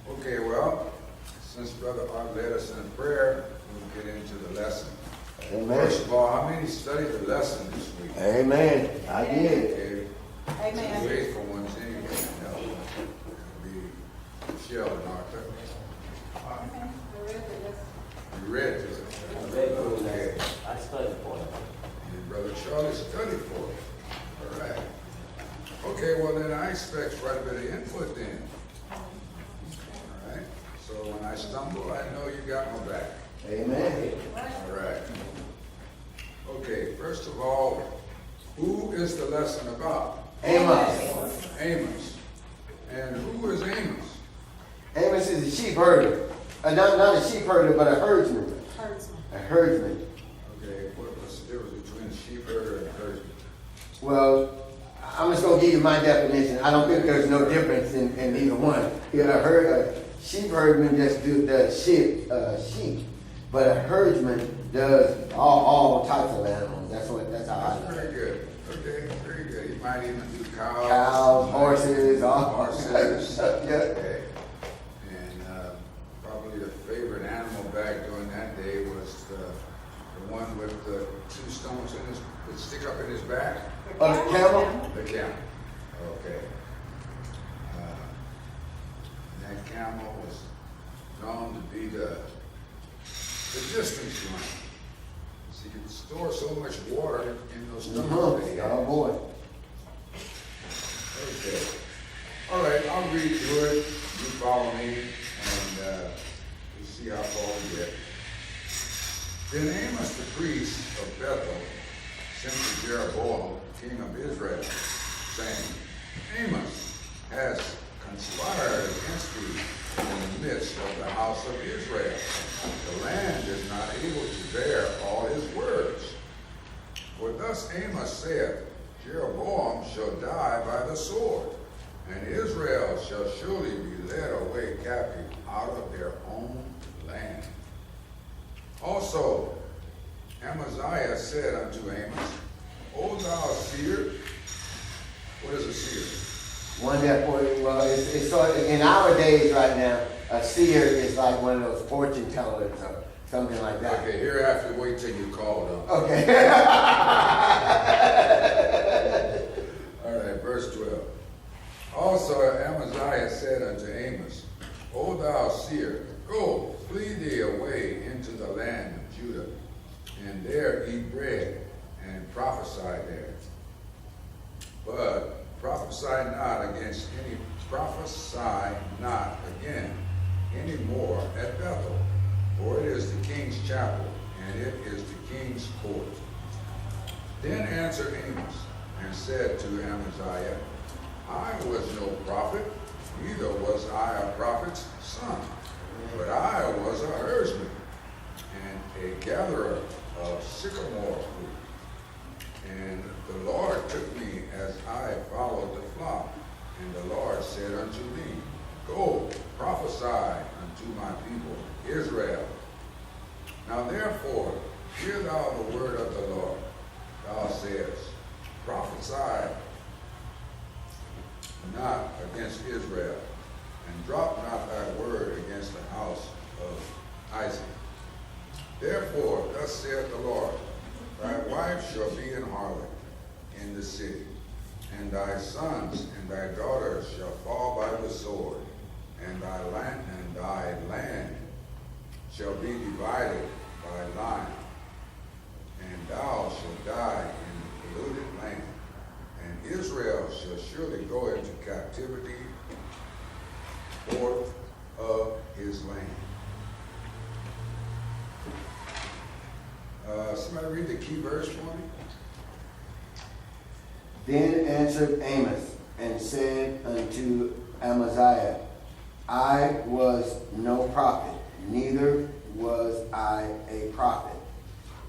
Okay, well, since Brother Art led us in prayer, we'll get into the lesson. Amen. First of all, how many studied the lesson this week? Amen. I did. Okay. Amen. Two faithful ones anyway. It'll be Michelle and Arthur. You read it? Okay. I studied for it. And Brother Charlie studied for it. All right. Okay, well then I expect quite a bit of input then. All right. So when I stumble, I know you got my back. Amen. All right. Okay, first of all, who is the lesson about? Amos. Amos. And who is Amos? Amos is a sheep herder. Not a sheep herder, but a herdsman. A herdsman. Okay, what's the difference between a sheep herder and a herdsman? Well, I'm just going to give you my definition. I don't think there's no difference in either one. A sheep herdman just does sheep. But a herdsman does all types of animals. That's how I That's do it. very good. Okay, very good. You might even do cows. Cows, horses, all Horses. Yeah. Okay. And probably the favorite animal back during that day was the one with the two stones that stick up in his back. Oh, the camel? The camel. Okay. And that camel was known to be the distance runner. So you could store so much water in those stones that he had. Oh boy. Okay. All right, I'll read through it. You follow me, and we'll see how far we get. Then Amos the priest of Bethel sent to Jeroboam, king of Israel, saying, Amos has conspired against thee in the midst of the house of Israel. The land is not able to bear all his words. For thus Amos saith, Jeroboam shall die by the sword, and Israel shall surely be led away captive out of their own land. Also, Amaziah said unto Amos, O thou seer, what is a seer? One that, well, it's sort of, in our days right now, a seer is like one of those fortune tellers or something like that. Okay, hereafter, wait till you call them. Okay. All right, verse 12. Also Amaziah said unto Amos, O thou seer, go, flee thee away into the land of Judah, and there eat bread, and prophesy there. But prophesy not again any more at Bethel, for it is the king's chapel, and it is the king's court. Then answered Amos, and said to Amaziah, I was no prophet, neither was I a prophet's son, but I was a herdsman, and a gatherer of sycamore fruit. And the Lord took me as I followed the flock, and the Lord said unto me, Go, prophesy unto my people Israel. Now therefore, hear thou the word of the Lord. Thou sayest, prophesy not against Israel, and drop not thy word against the house of Isaac. Therefore, thus saith the Lord, thy wife shall be an harlot in the city, and thy sons and thy daughters shall fall by the sword, and thy land shall be divided by line, and thou shalt die in the polluted land, and Israel shall surely go into captivity forth of his land. Somebody read the key verse for me. Then answered Amos and said unto Amaziah, I was no prophet, neither was I a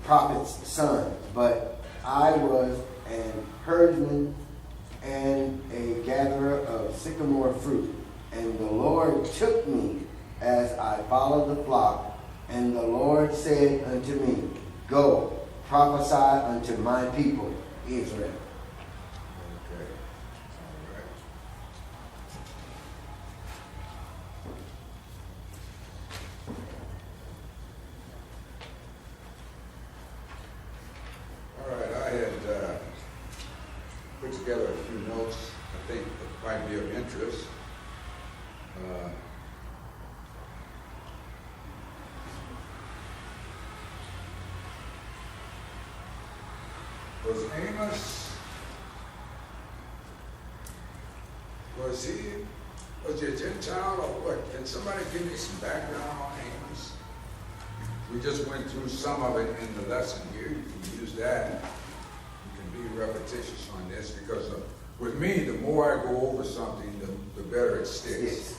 prophet's son, but I was an herdsman and a gatherer of sycamore fruit. And the Lord took me as I followed the flock, and the Lord said unto me, Go, prophesy unto my people Israel. Okay. All right. interest. Was Amos, was he a Gentile or what? Can somebody give me some background on Amos? We just went through some of it in the lesson here. You can use that. You can be repetitious on this because with me, the more I go over something, the better it sticks. Yes.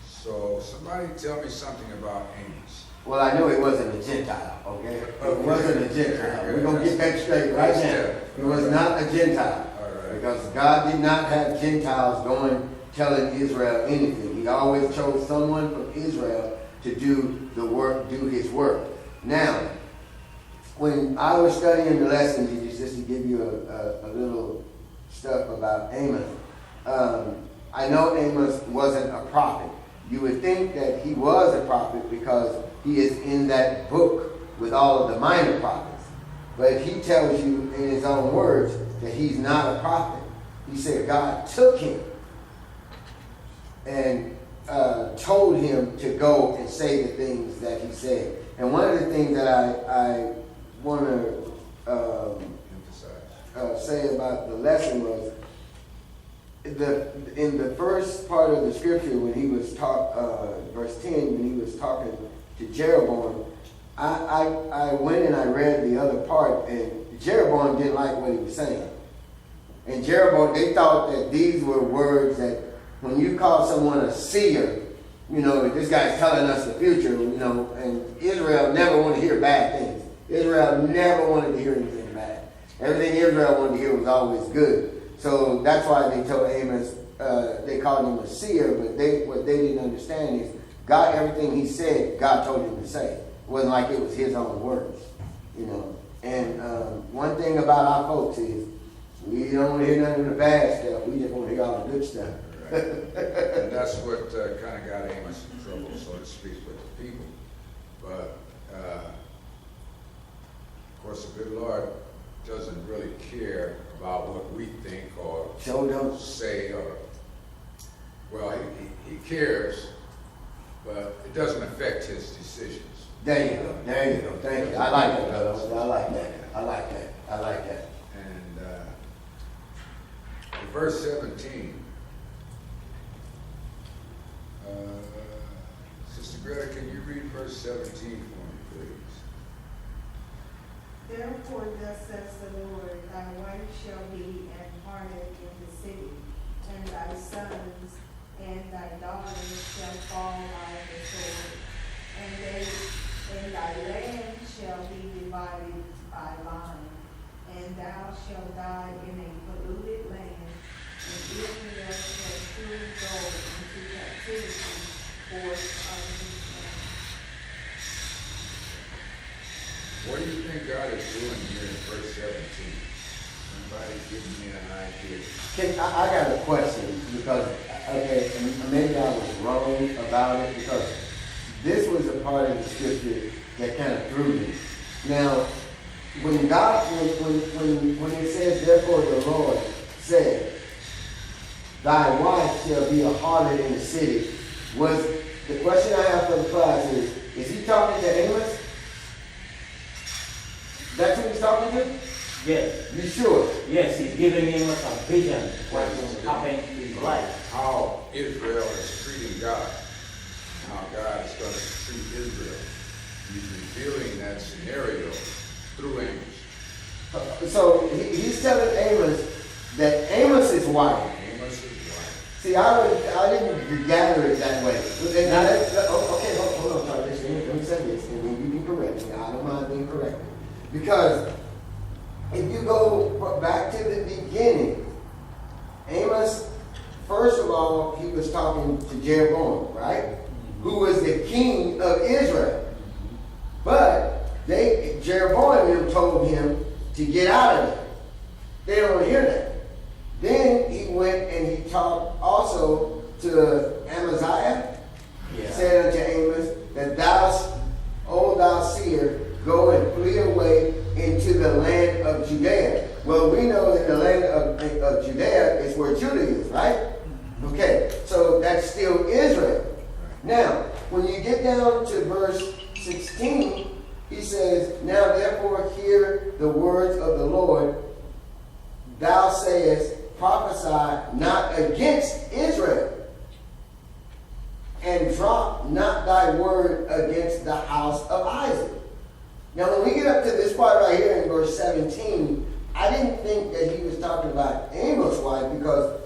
So somebody tell me something about Amos. Well, I know he wasn't a Gentile, okay? He wasn't a Gentile. We're going to get that straight right now. He was not a Gentile. All right. Because God did not have Gentiles going telling Israel anything. He always chose someone from Israel to do the work, do his work. Now, when I was studying the lessons, just to give you a little stuff about Amos, I know Amos wasn't a prophet. You would think that he was a prophet because he is in that book with all of the minor prophets. But he tells you in his own words that he's not a prophet. He said God took him and told him to go and say the things that he said. And one of the things that I want to say about the lesson was in the first part of the scripture when he was verse 10, when he was talking to Jeroboam, I went and I read the other part, and Jeroboam didn't like what he was saying. And Jeroboam, they thought that these were words that when you call someone a seer, you know, this guy's telling us the future, you know, and Israel never wanted to hear bad things. Israel never wanted to hear anything bad. Everything Israel wanted to hear was always good. So that's why they told Amos, they called him a seer, but what they didn't understand is God, everything he said, God told him to say. It wasn't like it was his own words, you know. And one thing about our folks is we don't want to hear none of the bad stuff. We just want to hear all the good stuff. Right. And that's what kind of got Amos in trouble, so to speak, with the people. But, of course, the good Lord doesn't really care about what we think or say, or, well, he cares, but it doesn't affect his decisions. There you go. There you go. Thank you. I like that, brother. I like that. I like that. I like that. And in verse 17, Sister Greta, can you read verse 17 for me, please? Therefore, thus says the Lord, thy wife shall be an harlot in the city, and thy sons and thy daughters shall fall by the sword, and thy land shall be divided by line, and thou shalt die in a polluted land, and Israel shall surely go into captivity forth of his land. What do you think God is doing here in verse 17? Somebody give me an idea. I got a question because, okay, maybe I was wrong about it because this was a part of the scripture that kind of threw me. Now, when God, when it says, therefore the Lord said, thy wife shall be a harlot in the city, was the question I have for the class is he talking to Amos? That's who he's talking to? Yes. You sure? Yes, he's giving him a vision what will happen in his life. How Israel is treating God. How God is going to treat Israel. He's revealing that scenario through Amos. So he's telling Amos that Amos is white. Amos is white. See, I didn't gather it that way. Okay, hold on, Charlie. Let me say this, and then you can correct me. I don't mind being corrected. Because if you go back to the beginning, Amos, first of all, he was talking to Jeroboam, right? Who was the king of Israel. But Jeroboam told him to get out of there. They don't hear that. Then he went and he talked also to Amaziah. Yeah. Said unto Amos that thou seer, go and flee away into the land of Judea. Well, we know that the land of Judea is where Judah is, right? Okay. Now, when you get down to verse 16, he says, now therefore hear the words of the Lord. Thou sayest, prophesy not against Israel, and drop not thy word against the house of Isaac. Now, when we get up to this part right here in verse 17, I didn't think that he was talking about Amos' wife, because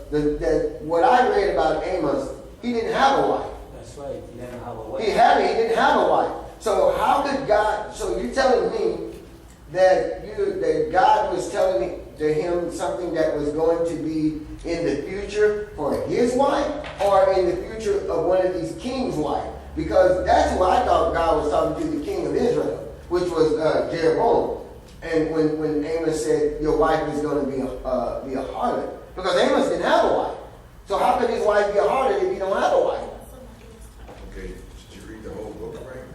what I read about Amos, he didn't have a wife. That's right. He didn't have a wife. He didn't have a wife. So how could God? So you're telling me that God was telling to him something that was going to be in the future for his wife, or in the future of one of these kings' wife? Because that's who I thought God was talking to, the king of Israel, which was Jeroboam. And when Amos said your wife is going to be a harlot, because Amos didn't have a wife. So how could his wife be a harlot if he don't have a wife? Okay, did you read the whole book of Amos?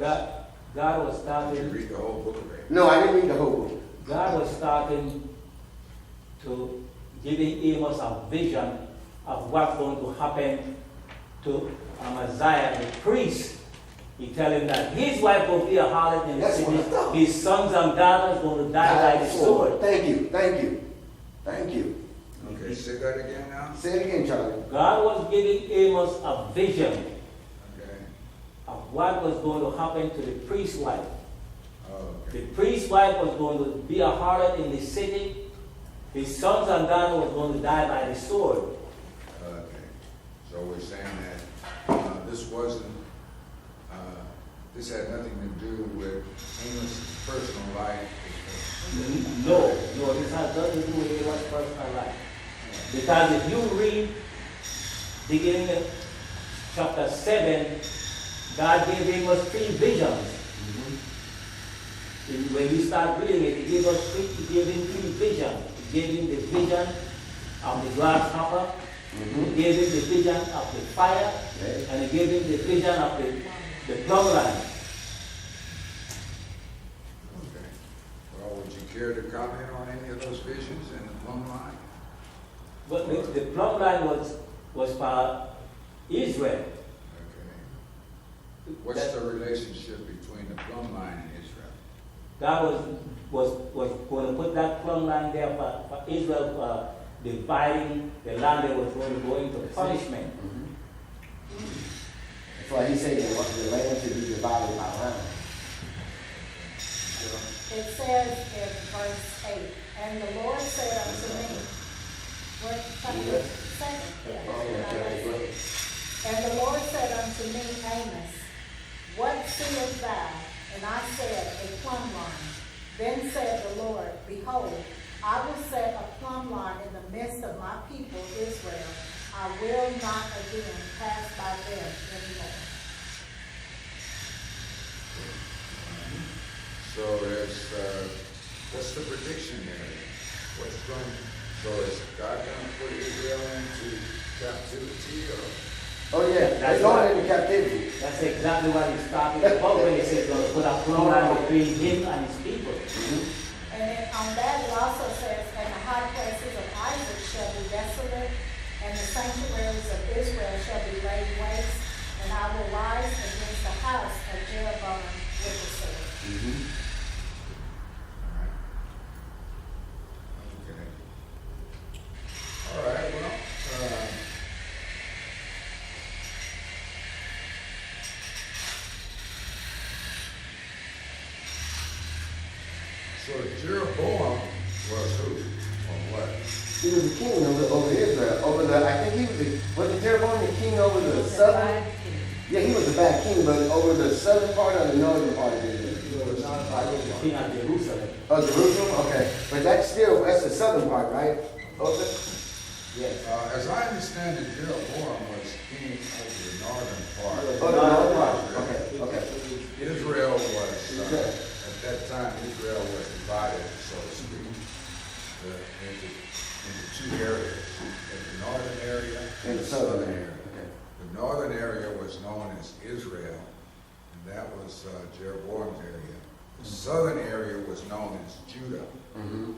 God was Did you starting. read the whole book of Amos? No, I didn't read the whole book. God was starting to giving Amos a vision of what's going to happen to Amaziah the priest. He tell him that his wife will be a harlot in the That's what I city. thought. His sons and daughters going to die by the sword. Thank you. Okay, say that again now. Say it again, Charlie. God was giving Amos a vision Okay. of what was going to happen to the priest's wife. Oh, The okay. priest's wife was going to be a harlot in the city. His sons and daughters were going to die by the sword. Okay. So we're saying that this wasn't, this had nothing to do with Amos' personal life. No, this has nothing to do with anyone's personal life. Because if you read beginning of chapter 7, God gave Amos 3 visions. When we start reading it, He gave him 3 visions. He gave him the vision of the grasshopper, He gave him the vision of the fire, and He gave him the vision of the plumb line. Okay. Well, would you care to comment on any of those visions in the plumb line? But the plumb line was for Israel. Okay. What's the relationship between the plumb line and Israel? God was going to put that plumb line there for Israel, for dividing the land that was going to go into punishment. That's why he said the land should be divided by land. It says in verse 8, and the Lord said unto me, what chapter? 7? And the Lord said unto me, Amos, what seest thou? And I said, a plumb line. Then said the Lord, behold, I will set a plumb line in the midst of my people Israel. I will not again pass by them anymore. So there's, what's the prediction there? So is God going to put Israel into captivity, or? Oh yeah, they're going into captivity. That's exactly what He started about when He said He's going to put a plumb line between Him and His people. And then on that it also says, and the high places of Isaac shall be desolate, and the sanctuaries of Israel shall be laid waste, and I will rise against the house of Jeroboam with the sword. All right, well, so Jeroboam was who, or what? He was the king over Israel. I think he wasn't Jeroboam the king over the southern? Yeah, he was the bad king, but over the southern part or the northern part of Israel? The king of Jerusalem. Oh, Jerusalem? Okay. But that's the southern part, right? Okay. Yes. As I understand it, Jeroboam was king over the northern part. Oh, the northern part. Okay. Israel was, at that time, Israel was divided, so to speak, into 2 areas. The northern area And the southern area. Okay. The northern area was known as Israel, and that was Jeroboam's area. The southern area was known as Judah, and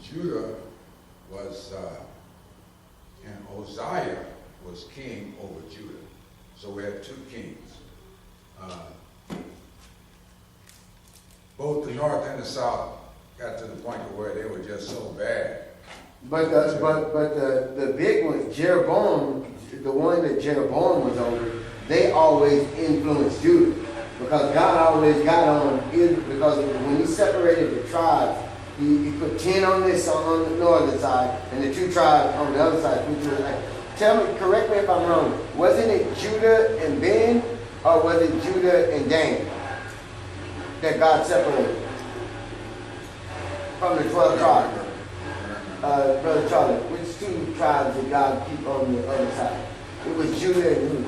Judah was, and Uzziah was king over Judah. So we had 2 kings. both the north and the south got to the point to where they were just so bad. But the big one, Jeroboam, the one that Jeroboam was over, they always influenced Judah. Because God always got on Israel, because when he separated the tribes, he put 10 on this on the northern side, and the 2 tribes on the other side. Which was like, tell me, correct me if I'm wrong, wasn't it Judah and Ben, or was it Judah and Dan that God separated from the 12 tribes? Brother Charlie, which 2 tribes did God keep on the other side? It was Judah and who?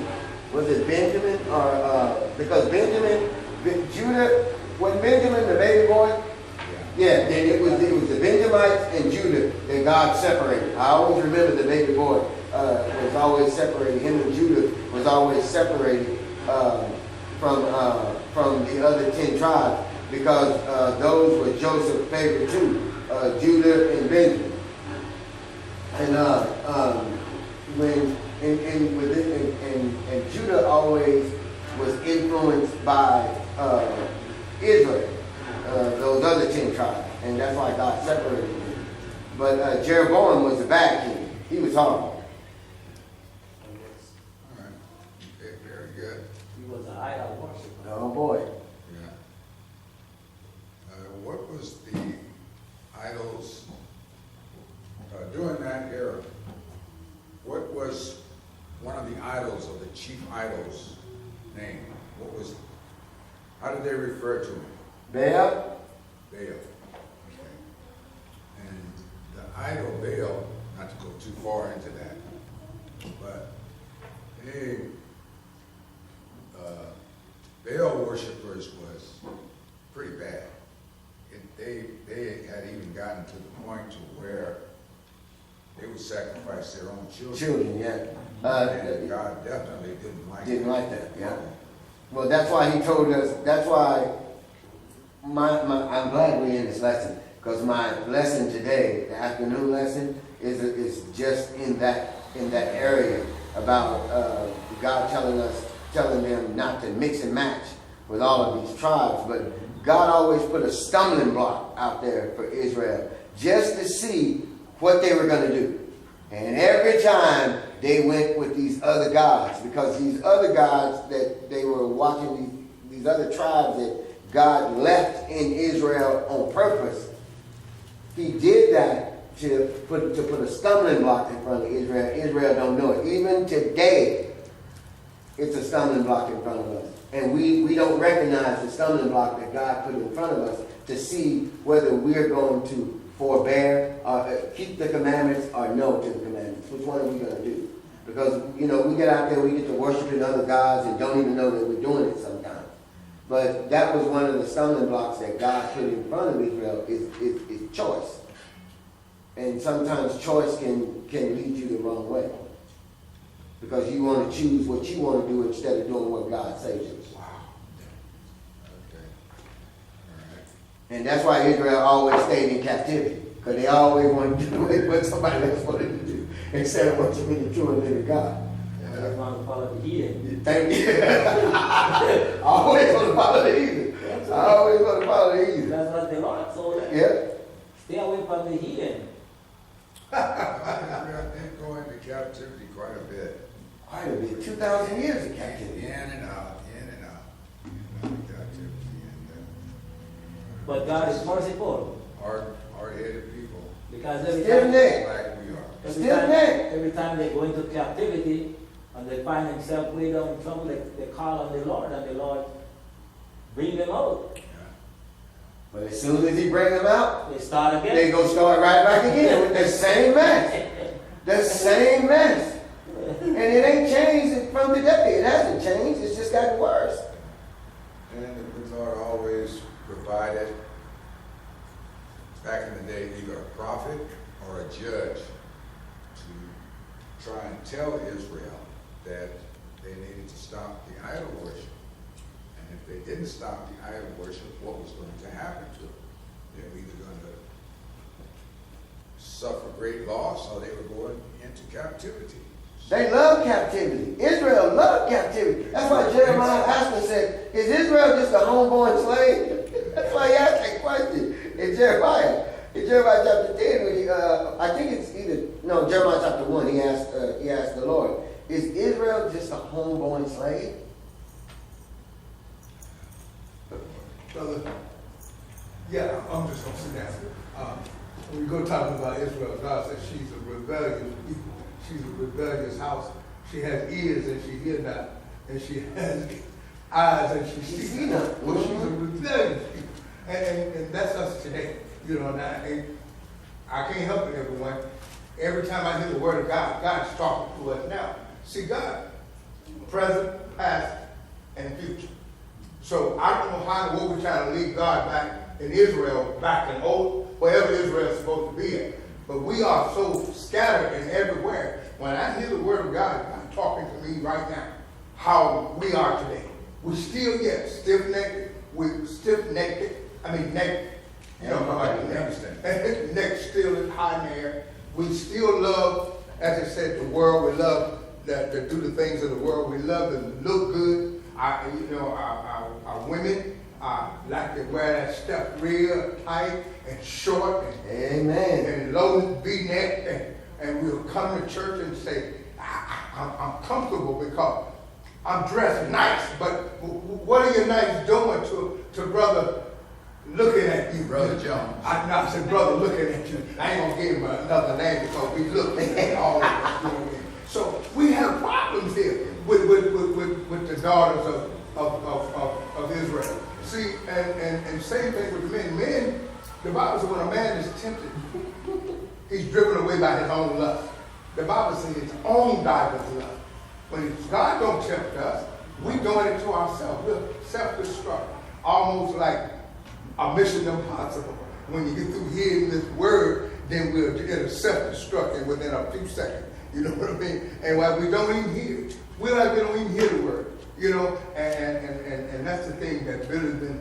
Was it Benjamin or, because Judah, was Benjamin the baby boy? Yeah, then it was the Benjamites and Judah that God separated. I always remember the baby boy was always separated. Him and Judah was always separated from the other 10 tribes because those were Joseph's favorite too, Judah and Benjamin. And Judah always was influenced by Israel, those other 10 tribes, and that's why God separated them. But Jeroboam was the bad king. He was horrible. All right. Okay, very good. He was an idol worshiper. Oh boy. Yeah. What was the idols during that era? What was one of the idols, or the chief idols, name? How did they refer to him? Baal? Baal. Okay. And the idol Baal, not to go too far into that, but Baal worshippers was pretty bad. They had even gotten to the point to where they would sacrifice their own children. Children, yeah. And God definitely didn't like that, yeah. Well, that's why he told us, that's why I'm glad we're in this lesson, because my lesson today, the afternoon lesson, is just in that area about God telling them not to mix and match with all of these tribes, but God always put a stumbling block out there for Israel just to see what they were going to do. And every time they went with these other gods, because these other gods that they were watching, these other tribes that God left in Israel on purpose, he did that to put a stumbling block in front of Israel. Israel don't know it. Even today, it's a stumbling block in front of us. And we don't recognize the stumbling block that God put in front of us to see whether we're going to forbear, keep the commandments, or no to the commandments. Which one are we going to do? Because, we get out there, we get to worshiping other gods and don't even know that we're doing it sometimes. But that was one of the stumbling blocks that God put in front of Israel is choice. And sometimes choice can lead you the wrong way. Because you want to choose what you want to do instead of doing what God says you. Wow. Okay. All right. And that's why Israel always stayed in captivity. Because they always wanted to do what somebody else wanted to do instead of worshiping the true and living God. They want to follow the heathen. Thank you. I always want to follow the heathen. I always want to follow the heathen. That's what the Lord told them. Yeah. Stay away from the heathen. Israel did go into captivity quite a bit. Quite a bit. 2,000 years of captivity. In and out of captivity. But God is merciful. Hard-headed people. Because every Still time, there. Like we are. Still there. every time they go into captivity and they find themselves way down in trouble, they call on the Lord and the Lord bring them out. Yeah. But as soon as he brings them out, They start again. they go start right back again with the same mess. The same mess. And it ain't changed from today. It hasn't changed. It's just gotten worse. And the Lord always provided, back in the day, either a prophet or a judge to try and tell Israel that they needed to stop the idol worship. And if they didn't stop the idol worship, what was going to happen to them? They were either going to suffer great loss or they were going into captivity. They love captivity. Israel loved captivity. That's why Jeremiah asked and said, is Israel just a homeborn slave? That's why he asked that question in Jeremiah. In Jeremiah chapter 10, when he, I think it's Jeremiah chapter 1, he asked the Lord, is Israel just a homeborn slave? Brother, yeah, I'm just going to sit down. When we go talking about Israel, God says she's a rebellious people. She's a rebellious house. She has ears and she hears not. And she has eyes and she sees not. But she's a rebellious people. And that's us today. You know, I can't help it, everyone. Every time I hear the word of God, God's talking to us now. See, God, present, past, and future. So I don't know what we're trying to lead God back in Israel, back in old, wherever Israel is supposed to be at. But we are so scattered and everywhere. When I hear the word of God, God talking to me right now, how we are today. We still get stiff-necked, neck. You know what I mean? Neck still is high in the air. We still love, as I said, the world. We love to do the things of the world. We love to look good. Our women like to wear that stuff real tight and short and low V-neck, and we'll come to church and say, I'm comfortable because I'm dressed nice. But what are you nice doing to brother looking at you? Brother Jones. I said, brother looking at you. I ain't going to give him another name because we look at all of us. You know what I mean? So we have problems here with the daughters of Israel. See, and same thing with men. Men, the Bible says when a man is tempted, he's driven away by his own lust. The Bible says his own divers lust. When God don't tempt us, we're doing it to ourselves. We're self-destruct. Almost like a mission impossible. When you get through hearing this word, then we'll get a self-destruct within a few seconds. You know what I mean? And while we don't even hear it, we don't even hear the word. You know, and that's the thing that really been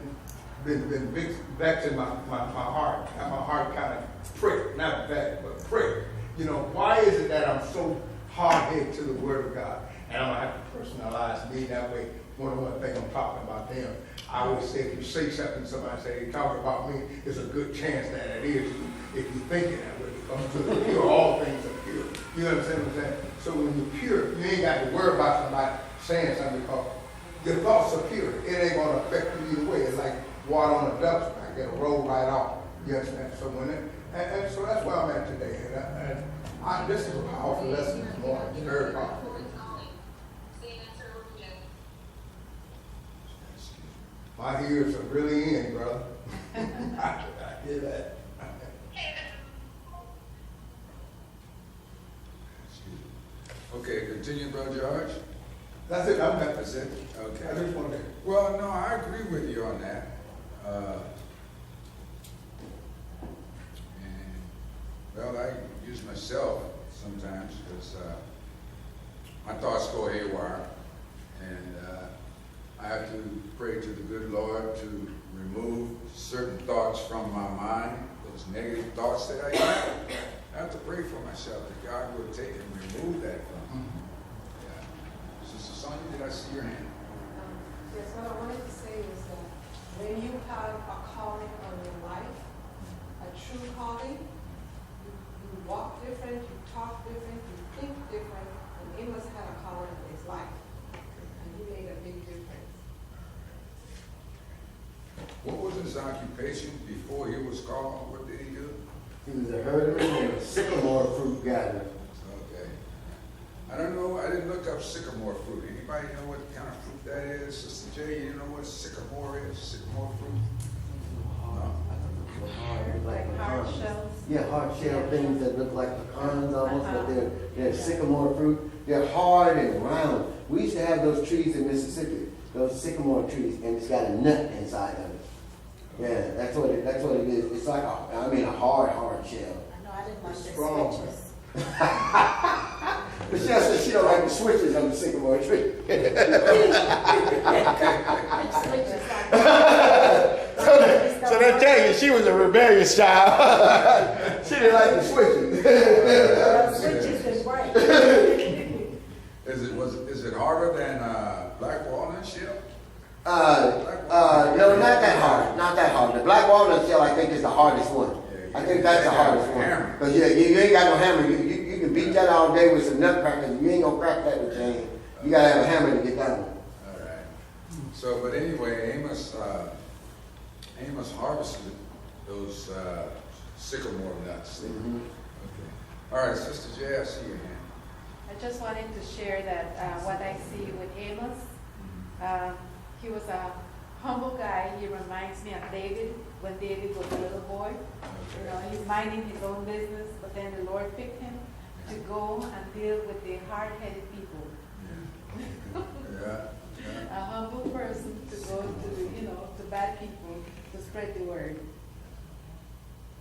vexing my heart. And my heart kind of pricked, not vexed, but pricked. You know, why is it that I'm so hard-headed to the word of God? And I'm going to have to personalize me that way. One thing I'm talking about them. I always say if you say something, somebody say they talk about me, there's a good chance that it is you if you're thinking that way. Because pure, all things are pure. You understand what I'm saying? So when you're pure, you ain't got to worry about somebody saying something because your thoughts are pure. It ain't going to affect you either way. It's like water on a duck's back. It'll roll right off. You understand? So and so that's where I'm at today. And this is a powerful lesson this morning. It's very powerful. My ears are really in, brother. I hear that. Okay, continue, Brother George. That's it. I'm done. That's it? Okay. I just want to. Well, no, I agree with you on that. I use myself sometimes because my thoughts go haywire. And I have to pray to the good Lord to remove certain thoughts from my mind, those negative thoughts that I have. I have to pray for myself that God will take and remove that from me. Yeah. Sister Sonia, did I see your hand? Yes, what I wanted to say is that when you have a calling on your life, a true calling, you walk different, you talk different, you think different, and Amos had a calling in his life. And he made a big difference. What was his occupation before he was called? What did he do? He was a herdsman and a sycamore fruit gatherer. Okay. I don't know. I didn't look up sycamore fruit. Anybody know what kind of fruit that is? Sister J, you know what sycamore is? Sycamore fruit? No. Like hard shells. Yeah, hard shell things that look like pecans almost, but they're sycamore fruit. They're hard and round. We used to have those trees in Mississippi, those sycamore trees, and it's got a nut inside of it. Yeah, that's what it is. It's like a hard shell. I know I didn't like the Strong. switches. But she said she don't like the switches on the sycamore tree. Switches like So they tell you she was a rebellious child. She didn't like the switches. switches is right. ship? No, not that hard. Not that hard. The black walnut shell, I think, is the hardest one. Yeah, I think that's the hardest one. hammer. Because you ain't got no hammer. You can beat that all day with some nutcrackers. You ain't gonna crack that with your hand. You gotta have a hammer to get that one. All right. So, but anyway, Amos harvested those sycamore nuts. Mhm. Okay. All right, Sister J, I see your hand. I just wanted to share that what I see with Amos. He was a humble guy. He reminds me of David when David was a little boy. You know, he's minding his own business, but then the Lord picked him to go and deal with the hard-headed people. Yeah. A humble person to go to bad people to spread the word.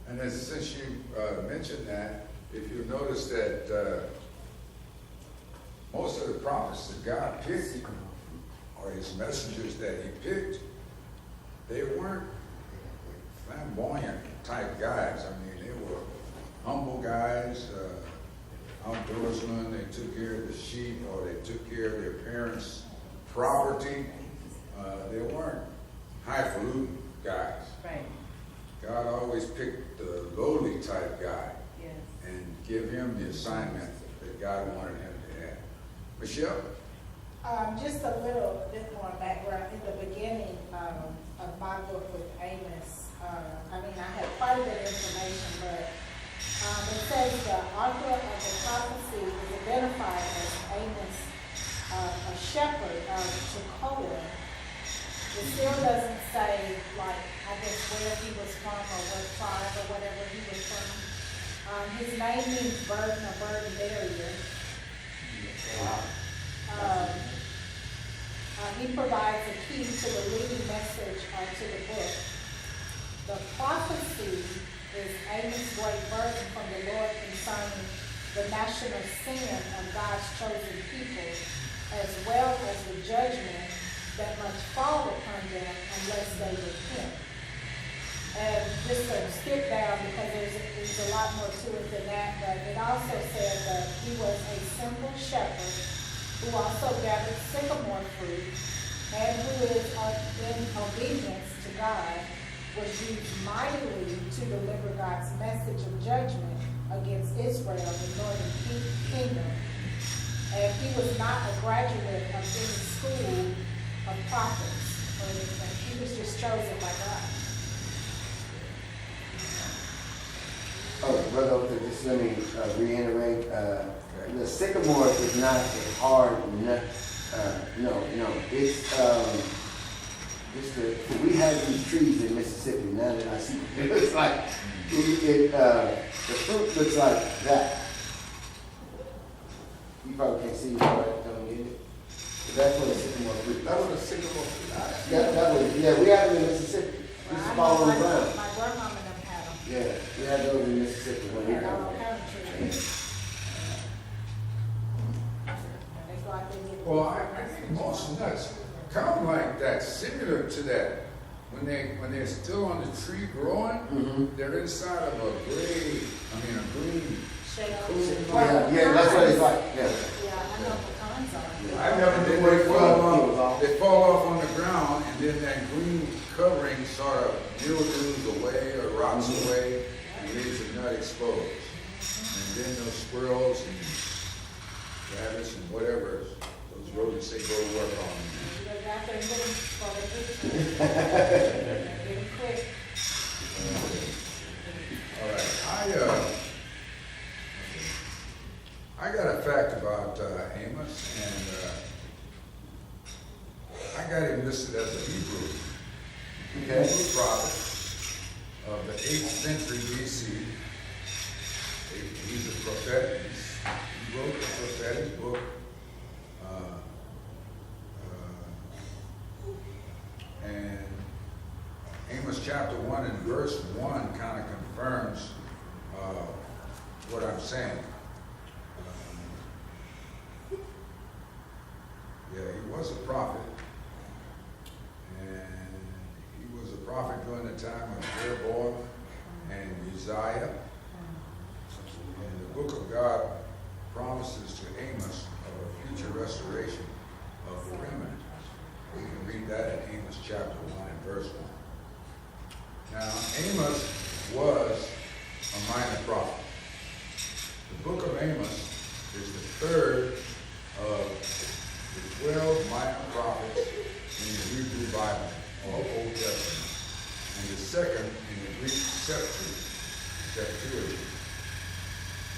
And then since you mentioned that, if you notice that most of the prophets that God picked, or his messengers that he picked, they weren't flamboyant type guys. I mean, they were humble guys, outdoorsmen. They took care of the sheep, or they took care of their parents' property. They weren't highfalutin guys. Right. God always picked the lowly type guy Yes. and give him the assignment that God wanted him to have. Michelle? Just a little bit more background. In the beginning of my book with Amos, I had quite a bit of information, but it says the author of the prophecy is identified as Amos, a shepherd of Tekoa. It still doesn't say, where he was from or what tribe or whatever he was from. His name means burden or burden barrier. He provides a key to the leading message to the book. The prophecy is Amos' great burden from the Lord concerning the national sin of God's chosen people, as well as the judgment that must fall upon them unless they repent. And just to skip down, because there's a lot more to it than that, but it also said that he was a simple shepherd who also gathered sycamore fruit, and who is in obedience to God, was used mightily to deliver God's message of judgment against Israel, the northern kingdom. And he was not a graduate of any school of prophets or anything. He was just chosen by God. Oh, Brother Otha, just let me reiterate. The sycamore is not a hard nut. No. It's we have these trees in Mississippi. Now that I see it, looks like the fruit looks like that. You probably can't see it, right? Don't get it. But that's what a sycamore fruit. That was a sycamore fruit. Yeah, we have it in Mississippi. We used to fall on the ground. My grandmama and them had them. Yeah, we had those in Mississippi when we And got all them. kind of trees. And they go out there and get Well, I think most nuts kind of like that, similar to that. When they're still on the tree growing, Mhm. they're inside of a green shake. Yeah, that's what it's like. Yeah. Yeah, I know pecans are. I never and knew then what they it fall was. off. They fall off on the ground, and then that green covering sort of mildews away or rots away, and leaves the nut exposed. And then those squirrels and rabbits and whatever those rodents they go to work on. You go out there and get them before they get to you. Get them quick. All right, I got a fact about Amos, and I got him listed as a Hebrew prophet of the 8th century BC. He's a prophet. He wrote a prophetic book. And Amos chapter 1 and verse 1 kind of confirms what I'm saying. Yeah, he was a prophet. And he was a prophet during the time of Jeroboam and Uzziah. And the book of God promises to Amos of a future restoration of the remnant. that in Amos chapter 1 and verse 1. Now, Amos was a minor prophet. The book of Amos is the third of the 12 minor prophets in the Hebrew Bible, or Old Testament, and the second in the Greek Septuagint.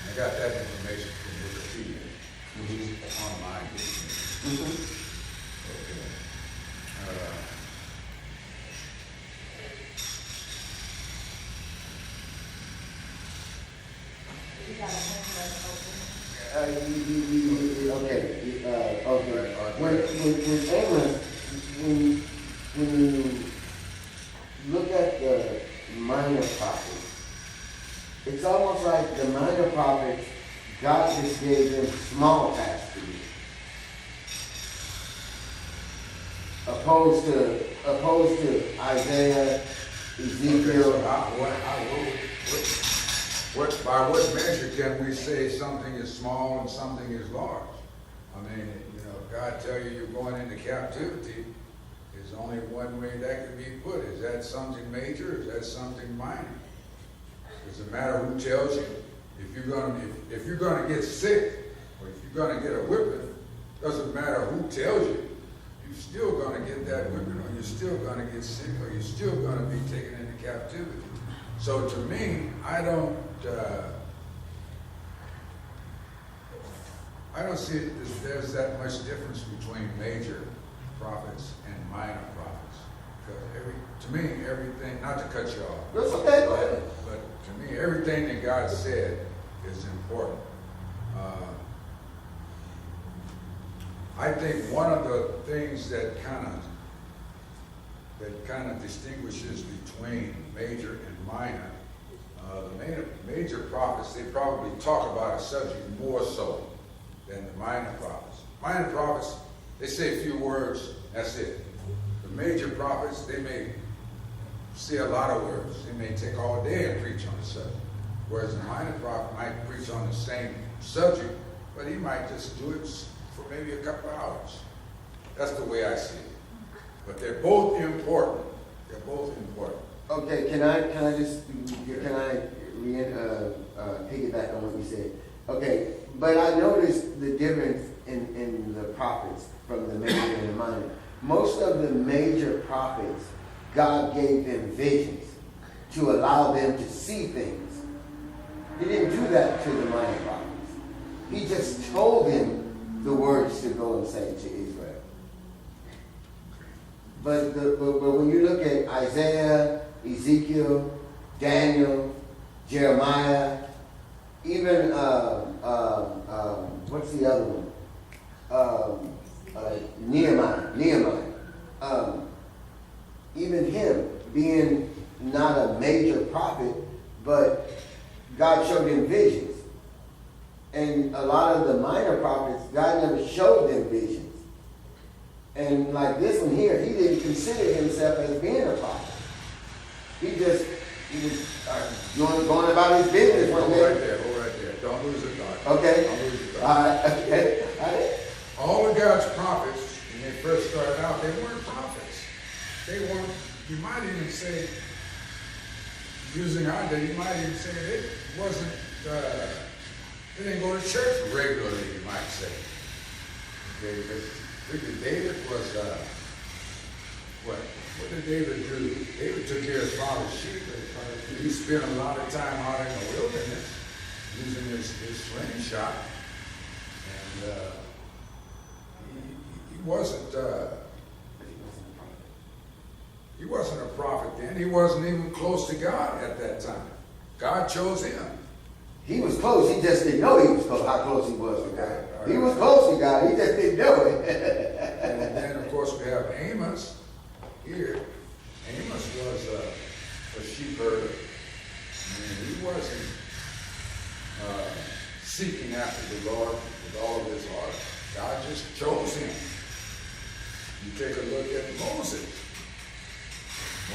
I got that information from Wikipedia, which is online. Okay. You got a hand open. Okay. When Amos, when you look at the minor prophets, it's almost like the minor prophets, God just gave them small tasks to do. Opposed to Isaiah, Ezekiel. By what measure can we say something is small and something is large? I mean, God tell you you're going into captivity, there's only one way that can be put. Is that something major? Is that something minor? Does it matter who tells you? If you're gonna get sick, or if you're gonna get a whipping, doesn't matter who tells you. You're still gonna get that whipping, or you're still gonna get sick, or you're still gonna be taken into captivity. So to me, I don't see there's that much difference between major prophets and minor prophets. Because to me, everything, not to cut you off, That's okay. but to me, everything that God said is important. I think one of the things that kind of distinguishes between major and minor, the major prophets, they probably talk about a subject more so than the minor prophets. Minor prophets, they say a few words, that's it. The major prophets, they may say a lot of words. They may take all day and preach on the subject. Whereas the minor prophet might preach on the same subject, but he might just do it for maybe a couple hours. That's the way I see it. But they're both important. They're both important. Okay, can I piggyback on what you said? Okay, but I noticed the difference in the prophets from the major and the minor. Most of the major prophets, God gave them visions to allow them to see things. He didn't do that to the minor prophets. He just told them the words to go and say to Israel. But when you look at Isaiah, Ezekiel, Daniel, Jeremiah, even what's the other one? Nehemiah. Even him being not a major prophet, but God showed him visions. And a lot of the minor prophets, God never showed them visions. And like this one here, he didn't consider himself as being a prophet. He was going about his business one day. Hold right there. Don't lose it, God. Okay. Don't lose it, God. All right. Okay. All right. All of God's prophets, when they first started out, they weren't prophets. They weren't, you might even say, using our day, you might even say it wasn't, they didn't go to church regularly, you might say. Okay, because David was, what did David do? David took care of his father's sheep. He spent a lot of time out in the wilderness using his slingshot. And he wasn't a prophet then. He wasn't even close to God at that time. God chose him. He was close. He just didn't know he was close, how close he was to God. He was close to God. He just didn't know it. And then, of course, we have Amos here. Amos was a sheep herder. I mean, he wasn't seeking after the Lord with all of his heart. God just chose him. You take a look at Moses.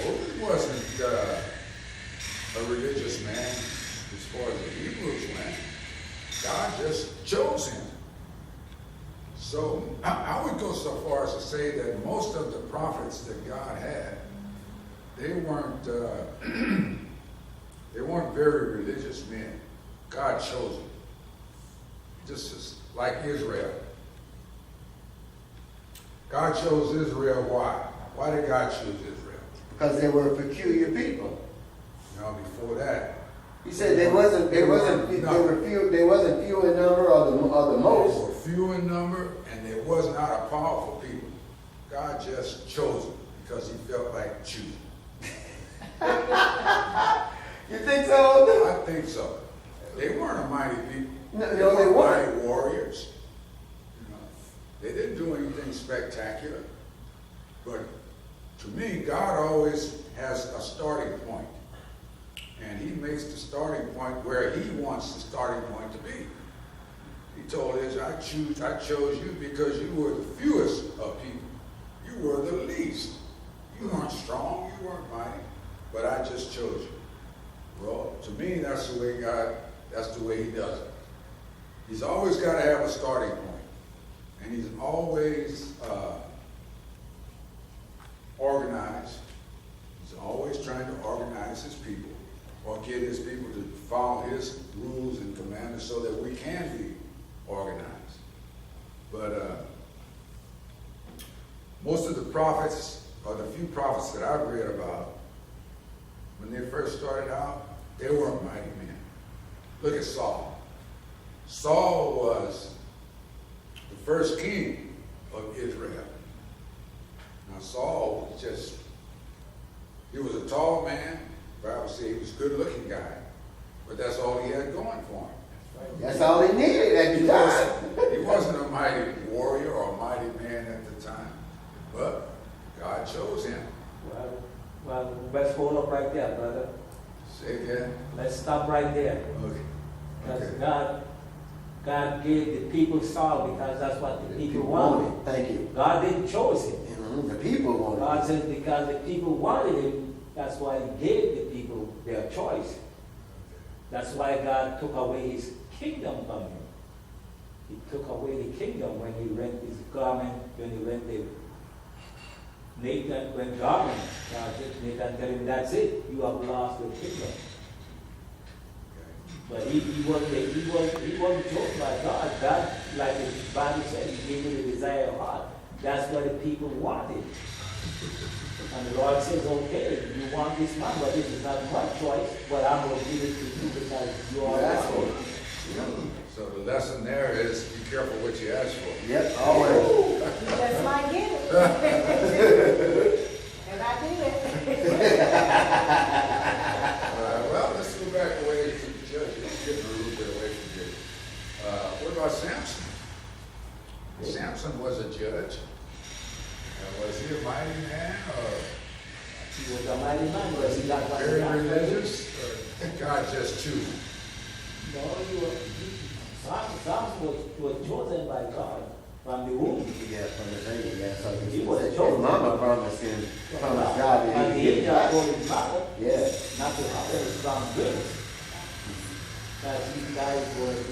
Moses wasn't a religious man as far as the Hebrews went. God just chose him. So I would go so far as to say that most of the prophets that God had, they weren't they weren't very religious men. God chose them. Just as, like Israel. God chose Israel. Why? Why did God choose Israel? Because they were a peculiar people. Now before that, He said they wasn't few in number or the they most. were few in number, and they was not a powerful people. God just chose them because He felt like choosing. You think so? I think so. They weren't a mighty people. No, They they weren't weren't. mighty warriors. You know, they didn't do anything spectacular. But to me, God always has a starting point. And He makes the starting point where He wants the starting point to be. He told Israel, I chose you because you were the fewest of people. You were the least. You weren't strong, you weren't mighty, but I just chose you. Well, to me, that's the way He does it. He's always got to have a starting point. And He's always organized. He's always trying to organize His people or get His people to follow His rules and commandments so that we can be organized. But most of the prophets, or the few prophets that I've read about, when they first started out, they weren't mighty men. Look at Saul. Saul was the first king of Israel. Now Saul was he was a tall man. The Bible says he was a good-looking guy. But that's all he had going for him. That's all he needed at the time. He wasn't a mighty warrior or a mighty man at the time. But God chose him. Well, let's hold up right there, brother. Say again. Let's stop right there. Okay. Because Okay. God gave the people Saul because that's what the people wanted. Thank you. God didn't choose him. The people wanted God it. says because the people wanted him, that's why He gave the people their choice. That's why God took away His kingdom from him. He took away the kingdom when He rent his garment, when He rent the Nathan went garment. Nathan tell him, that's it, you have lost your kingdom. But he wasn't chosen by God. God, like the Bible said, He gave you the desire of heart. That's what the people wanted. And the Lord says, okay, you want this man, but this is not my choice, but I'm going to give it to you because you are asking. So the lesson there is be careful what you ask for. Yep, always. You just might get it. And I did. Well, let's go back away to the judges. Getting a little bit away from here. What about Samson? Samson was a judge. Was he a mighty man or He was a mighty man, but he got what he very got. religious? Or did God just choose him? No, Samson was chosen by God from the womb. Yeah, from the baby, yeah. So He was his chosen. mama promised God that And he the would angel get told his mother Yeah. not to have any strong drinks. That this guy is going to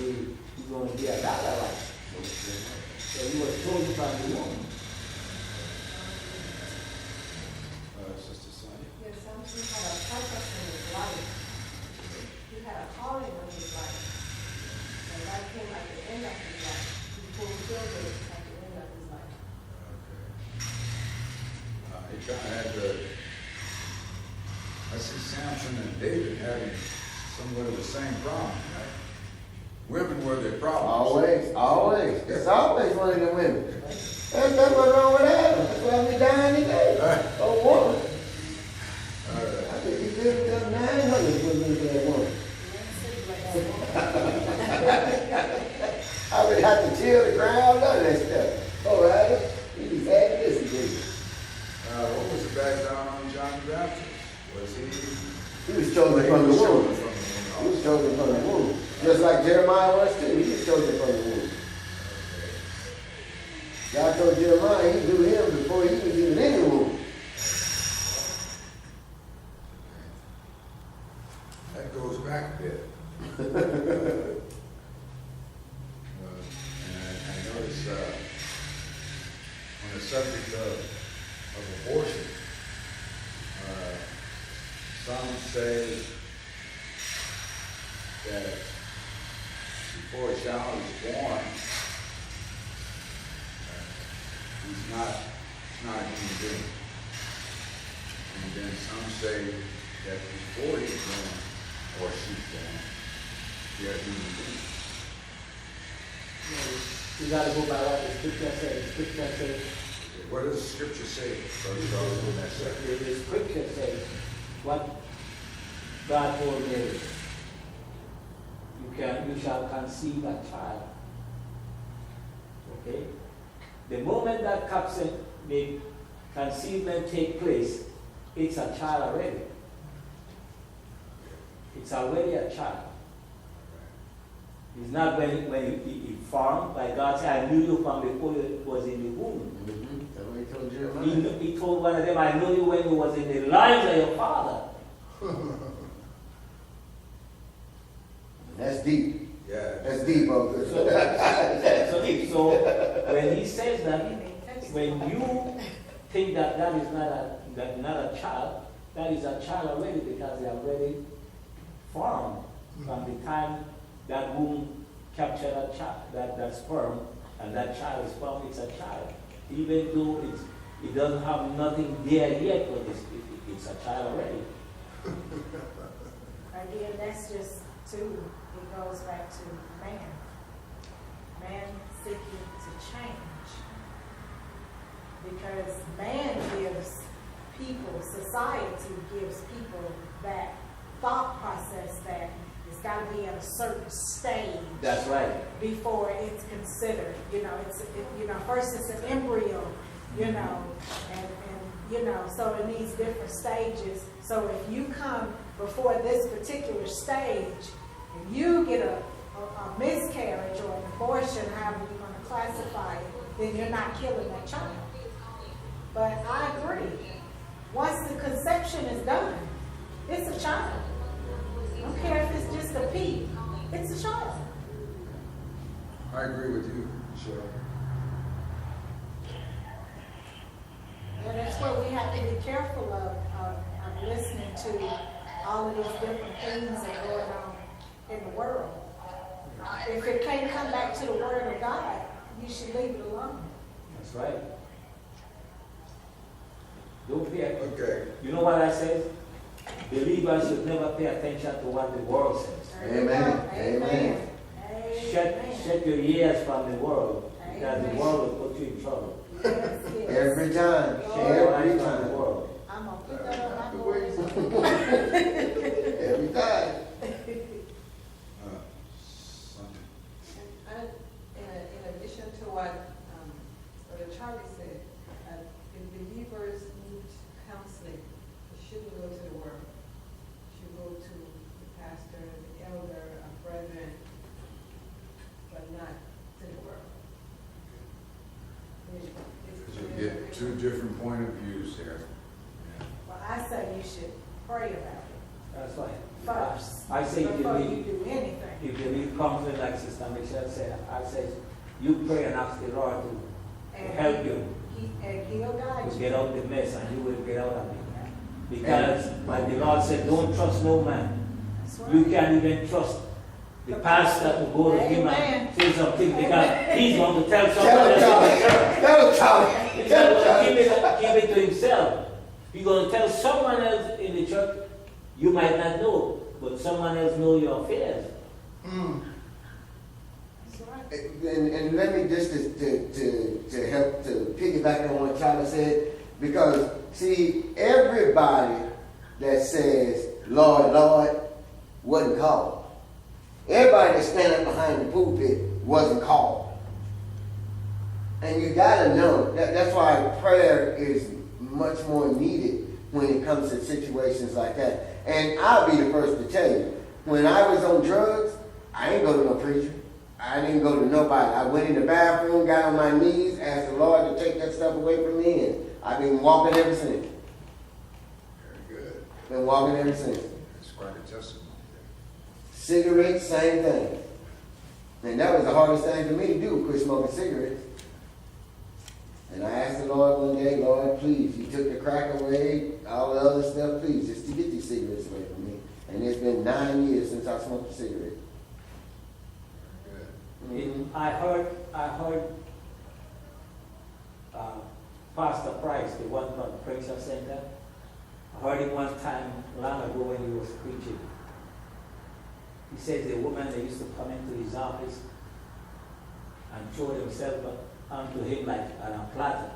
be a Nazarite. So he was chosen from the womb. Sister Sonia? Yes, Samson had a purpose in his life. He had a calling on his life. And that came at the end of his life. He fulfilled it at the end of his life. Okay. He kind of had the. I see Samson and David having somewhat of the same problem, right? Women were their problems. Always. It's always one of the women. That's what's wrong with Adam. That's why we dying today. A woman. I think he lived up 900 women for that woman. I would have to till the ground, none of that stuff. Oh, Adam, he just had to listen to you. What was the background on John the Baptist? Was He was chosen from the was chosen womb. from the He womb was chosen from the womb. Just like Jeremiah was too. He was chosen from the womb. God told Jeremiah he knew him before he was even in the womb. That goes back a bit. And I notice say that before a child is born, he's not a human being. And then some say that before he's born or she's born, they're human beings. You gotta go by what the scripture says. The scripture says, What does the scripture say? the scripture says, what God told Mary, you shall conceive a child. Okay? The moment that conceivement take place, it's a child already. It's already a child. It's not when he formed, by God said, I knew you from before you was in the womb. That's what he told Jeremiah. He told one of them, I know you when you was in the lives of your father. That's deep. Yeah. That's deep, brother. So when he says that, when you think that that is not a child, that is a child already, because they are already formed from the time that womb captured that sperm, and that child is formed. It's a child, even though it doesn't have nothing there yet, but it's a child already. Again, that's just two. It goes back to man. Man seeking to change. Because man gives people, society gives people that thought process that it's got to be at a certain stage. That's right. Before it's considered. First it's an embryo, and so it needs different stages. So if you come before this particular stage, and you get a miscarriage or an abortion, however you want to classify it, then you're not killing that child. But I agree. Once the conception is done, it's a child. I don't care if it's just a pea. It's a child. I agree with you, Michelle. And that's what we have to be careful of listening to all of these different things that are going on in the world. If it can't come back to the Word of God, you should leave it alone. That's right. Don't pay. Okay. You know what I said? Believers should never pay attention to what the world says. Amen. Amen. Shut your ears from the world, because the world will put you in trouble. Yes, yes. Every time. Shut your Every eyes from the time. world. I'm going to put that on my board. Every time. In addition to what Brother Charlie said, if believers need counseling, they shouldn't go to the world. They should go to the pastor, the elder, a brethren, but not to the world. You get two different point of views there. Well, I say you should pray about it That's right. first. I say before you do anything. if you need comfort, like Sister Michelle said, I say you pray and ask the Lord to help you And he'll guide to you. get out the mess, and you will get out of it. Because like the Lord said, don't trust no man. That's right. You can't even trust the pastor to go to him Amen. and say something, because he's going to tell Tell someone him, else. Tell him, Charlie. He's Tell not him, going to Charlie. keep it to himself. He's going to tell someone else in the church. You might not know, but someone else know your affairs. That's right. And let me just to help to piggyback on what Charlie said, because see, everybody that says Lord, Lord wasn't called. Everybody that stand up behind the pulpit wasn't called. And you gotta know that's why prayer is much more needed when it comes to situations like that. And I'll be the first to tell you, when I was on drugs, I didn't go to no preacher. I didn't go to nobody. I went in the bathroom, got on my knees, asked the Lord to take that stuff away from me, and I've been walking ever since. Very good. Been walking ever since. That's quite a testimony Cigarettes, same thing. And that was the hardest thing for me to do, quit smoking cigarettes. And I asked the Lord one day, Lord, please, you took the crack away, all the other stuff, please, just to get these cigarettes away from me. And it's been 9 years since I smoked a cigarette. Good. I heard Pastor Price, the one from the Preacher Center. I heard him one time long ago when he was preaching. He says the woman that used to come into his office and throw themselves onto him like on a platter.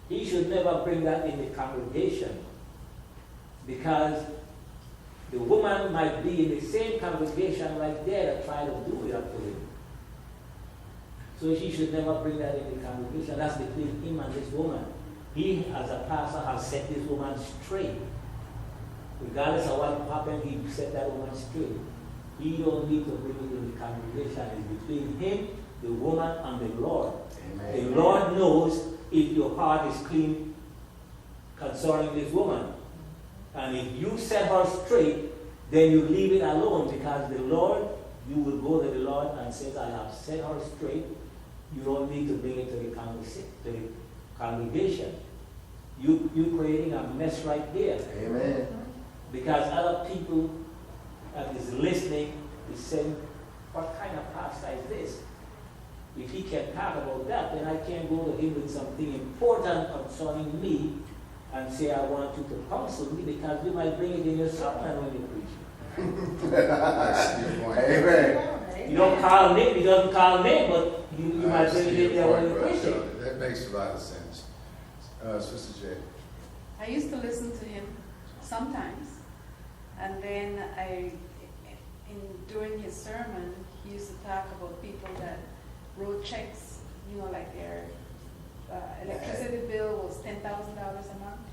He should never bring that in the congregation, because the woman might be in the same congregation right there that tried to do it up to him. So she should never bring that in the congregation. That's between him and this woman. He, as a pastor, has set this woman straight. Regardless of what happened, he set that woman straight. He don't need to bring it in the congregation. It's between him, the woman, and the Lord. Amen. The Lord knows if your heart is clean concerning this woman. And if you set her straight, then you leave it alone, because the Lord, you will go to the Lord and say, I have set her straight. You don't need to bring it to the congregation. You're creating a mess right there. Amen. Because other people that is listening is saying, what kind of pastor is this? If he can talk about that, then I can't go to him with something important concerning me and say, I want you to counsel me, because you might bring it in your sermon when you preach. That's your point. Amen. You don't call name, he doesn't call name, but you might bring it in there when you Brother preach it. Shirley. That makes a lot of sense. Sister J. I used to listen to him sometimes, and then during his sermon, he used to talk about people that wrote checks, like their electricity bill was $10,000 a month,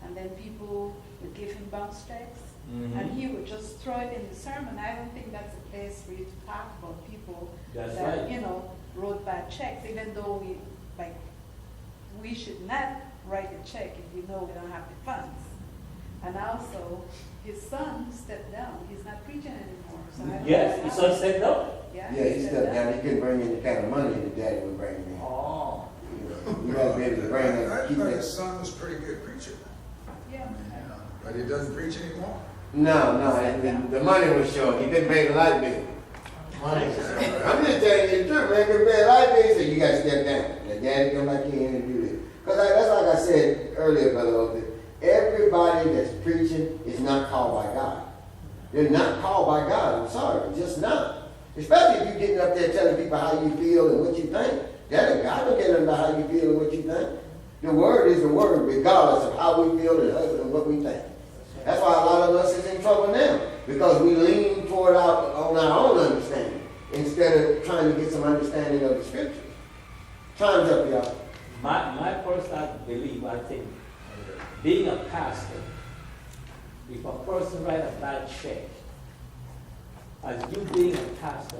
and then people would give him bounce checks, and he would just throw it in the sermon. I don't think that's a place for you to talk about people That's that, right. wrote bad checks, even though we should not write a check if we know we don't have the funds. And also, his son stepped down. He's not preaching anymore. So I don't Yes, know his how- son stepped up. Yeah, he stepped down. He couldn't bring in the kind of money that daddy was bringing in. Oh. You gotta be able to bring I it, keep thought it. his son was a pretty good preacher, Yeah. but he doesn't preach anymore. No, the money was short. He couldn't pay the light bill. I'm just telling you the truth, man. Couldn't pay the light bill, so you gotta step down. Let daddy come back in and do this. Because that's like I said earlier, Brother Otha. Everybody that's preaching is not called by God. They're not called by God. I'm sorry, just not. Especially if you're getting up there telling people how you feel and what you think. God don't care nothing about how you feel and what you think. The word is the word, regardless of how we feel and what we think. That's why a lot of us is in trouble now, because we lean toward on our own understanding instead of trying to get some understanding of the scriptures. Time's up, y'all. My personal belief, I think, being a pastor, if a person write a bad check, as you being a pastor,